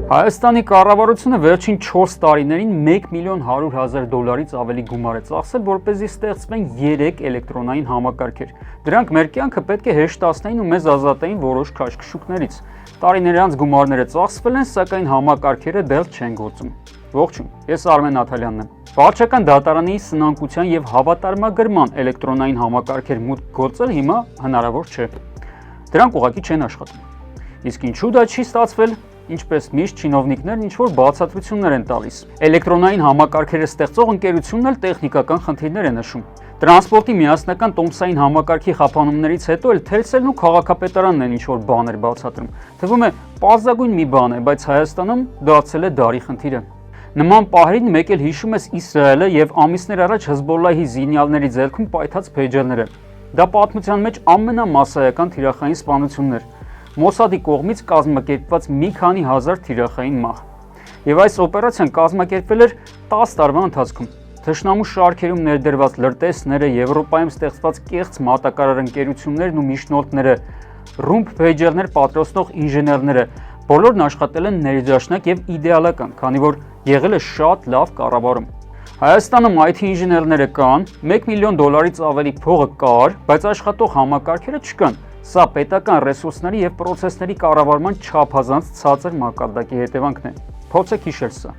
Հայաստանի կառավարությունը վերջին 4 տարիներին $1,100,000-ից ավելի գումար է ծախսել, որպեսզի ստեղծվեն 3 էլեկտրոնային համակարգեր։ Դրանք մեր կյանքը պետք է հեշտացնեին ու մեզ ազատեին որոշ քաշքշուկներից։ Տարիներ անց գումարները ծախսվել են, սակայն համակարգերը դեռ չեն գործում։ Ողջույն, ես Արմեն Աթալյանն եմ։ Վարչական դատարանի սնանկության եւ հավատարմագրման էլեկտրոնային համակարգեր մուտք գործել հիմա հնարավոր չէ։ Դրանք ուղղակի չեն աշխատում։ Իսկ ինչու դա չի ստացվել? Ինչպես միշտ չինովնիկներն ինչ-որ բացատրություններ են տալիս։ Էլեկտրոնային համակարգերը ստեղծող ընկերությունն էլ տեխնիկական խնդիրներ է նշում։ Տրանսպորտի միասնական տոմսային համակարգի խափանումներից հետո էլ Թելսելն ու քաղաքապետարանն են ինչ-որ բաներ բացատրում։ Թվում է պարզագույն մի բան է, բայց Հայաստանում դարձել է դարի խնդիրը։ Նման պահերին մեկ էլ հիշում ես Իսրայելը եւ ամիսներ առաջ Հեզբոլլահի զինյալների ձեռքում պայթած փեջերները։ Դա պատմության մեջ ամենամասսայական թիրախային սպանությունն էր։ Մոսադի կողմից կազմակերպված մի քանի հազար թիրախային մահ։ Եվ այս օպերացիան կազմակերպվել էր 10 տարվա ընթացքում։ Թշնամու շարքերում ներդրված լրտեսները, Եվրոպայում ստեղծված կեղծ մատակարար ընկերություններն ու միջնորդները, ռումբ փեջերներ պատրաստող ինժեներները բոլորն աշխատել են ներդաշնակ եւ իդեալական, քանի որ եղել է շատ լավ կառավարում։ Հայաստանում IT ինժեներները կան, $1 միլիոն ավելի փողը կար, բայց աշխատող համակարգերը չկան։ Սա պետական ռեսուրսների եւ պրոցեսների կառավարման չափազանց ցածր մակարդակի հետևանքն է։ Փորձեք հիշել սա։